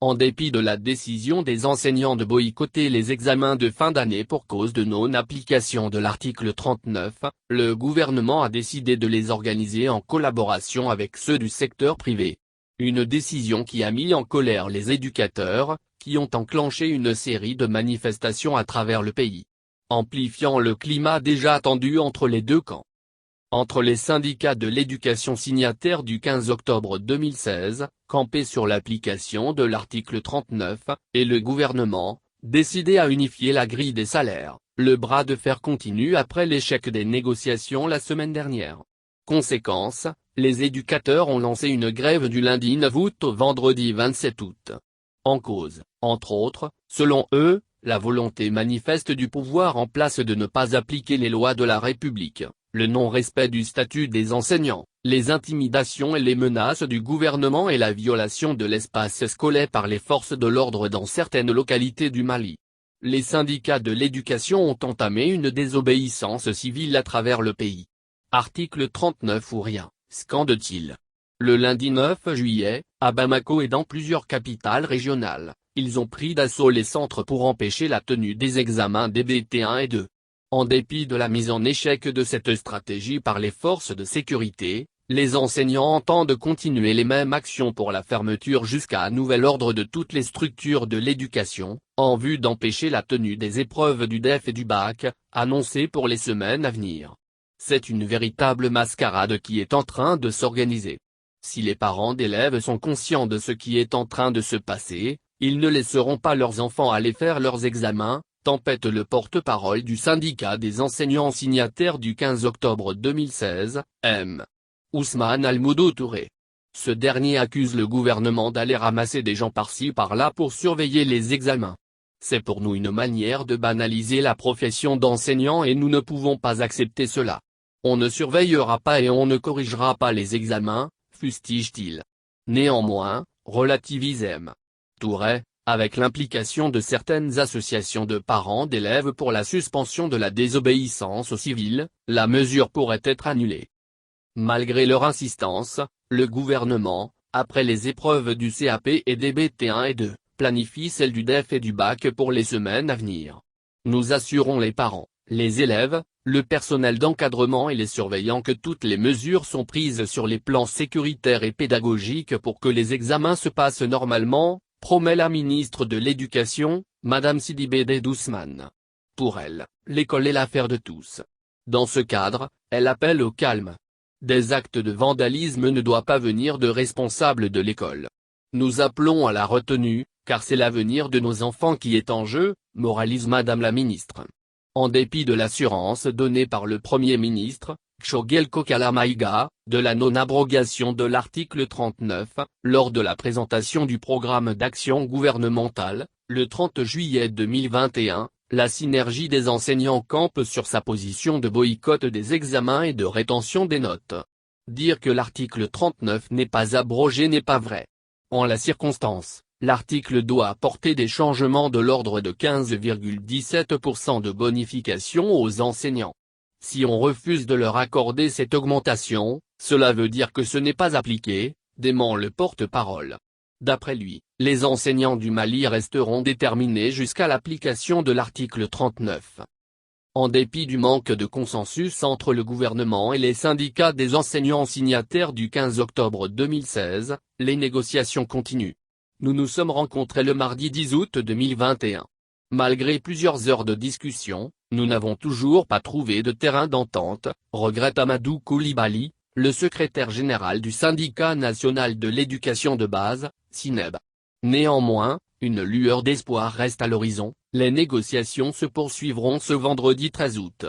En dépit de la décision des enseignants de boycotter les examens de fin d'année pour cause de non-application de l'article 39, le gouvernement a décidé de les organiser en collaboration avec ceux du secteur privé. Une décision qui a mis en colère les éducateurs, qui ont enclenché une série de manifestations à travers le pays, amplifiant le climat déjà tendu entre les deux camps. Entre les syndicats de l'éducation signataires du 15 octobre 2016, campés sur l'application de l'article 39, et le gouvernement, décidé à unifier la grille des salaires, le bras de fer continue après l'échec des négociations la semaine dernière. Conséquence, les éducateurs ont lancé une grève du lundi 9 août au vendredi 27 août. En cause, entre autres, selon eux, la volonté manifeste du pouvoir en place de ne pas appliquer les lois de la République, le non-respect du statut des enseignants, les intimidations et les menaces du gouvernement et la violation de l'espace scolaire par les forces de l'ordre dans certaines localités du Mali. Les syndicats de l'éducation ont entamé une désobéissance civile à travers le pays. Article 39 ou rien, scandent-ils. Le lundi 9 juillet, à Bamako et dans plusieurs capitales régionales, ils ont pris d'assaut les centres pour empêcher la tenue des examens DBT1 et 2. En dépit de la mise en échec de cette stratégie par les forces de sécurité, les enseignants entendent continuer les mêmes actions pour la fermeture jusqu'à nouvel ordre de toutes les structures de l'éducation, en vue d'empêcher la tenue des épreuves du DEF et du bac, annoncées pour les semaines à venir. C'est une véritable mascarade qui est en train de s'organiser. Si les parents d'élèves sont conscients de ce qui est en train de se passer, ils ne laisseront pas leurs enfants aller faire leurs examens, tempête le porte-parole du syndicat des enseignants signataires du 15 octobre 2016, M. Ousmane Almoudou Touré. Ce dernier accuse le gouvernement d'aller ramasser des gens par-ci par-là pour surveiller les examens. C'est pour nous une manière de banaliser la profession d'enseignant et nous ne pouvons pas accepter cela. On ne surveillera pas et on ne corrigera pas les examens, fustige-t-il. Néanmoins, relativise M. Touré, avec l'implication de certaines associations de parents d'élèves pour la suspension de la désobéissance civile, la mesure pourrait être annulée. Malgré leur insistance, le gouvernement, après les épreuves du CAP et des BT1 et 2, planifie celles du DEF et du bac pour les semaines à venir. Nous assurons les parents, les élèves, le personnel d'encadrement et les surveillants que toutes les mesures sont prises sur les plans sécuritaires et pédagogiques pour que les examens se passent normalement, promet la ministre de l'Éducation, Madame Sidibé Ousmane. Pour elle, l'école est l'affaire de tous. Dans ce cadre, elle appelle au calme. Des actes de vandalisme ne doivent pas venir de responsables de l'école. Nous appelons à la retenue, car c'est l'avenir de nos enfants qui est en jeu, moralise Madame la ministre. En dépit de l'assurance donnée par le Premier ministre, Tchogel Kokala Maïga, de la non-abrogation de l'article 39, lors de la présentation du programme d'action gouvernementale, le 30 juillet 2021, la synergie des enseignants campe sur sa position de boycott des examens et de rétention des notes. Dire que l'article 39 n'est pas abrogé n'est pas vrai. En la circonstance, l'article doit apporter des changements de l'ordre de 15,17% de bonification aux enseignants. Si on refuse de leur accorder cette augmentation, cela veut dire que ce n'est pas appliqué, dément le porte-parole. D'après lui, les enseignants du Mali resteront déterminés jusqu'à l'application de l'article 39. En dépit du manque de consensus entre le gouvernement et les syndicats des enseignants signataires du 15 octobre 2016, les négociations continuent. Nous nous sommes rencontrés le mardi 10 août 2021. Malgré plusieurs heures de discussion, nous n'avons toujours pas trouvé de terrain d'entente, regrette Amadou Koulibaly, le secrétaire général du syndicat national de l'éducation de base, SYNEB. Néanmoins, une lueur d'espoir reste à l'horizon, les négociations se poursuivront ce vendredi 13 août.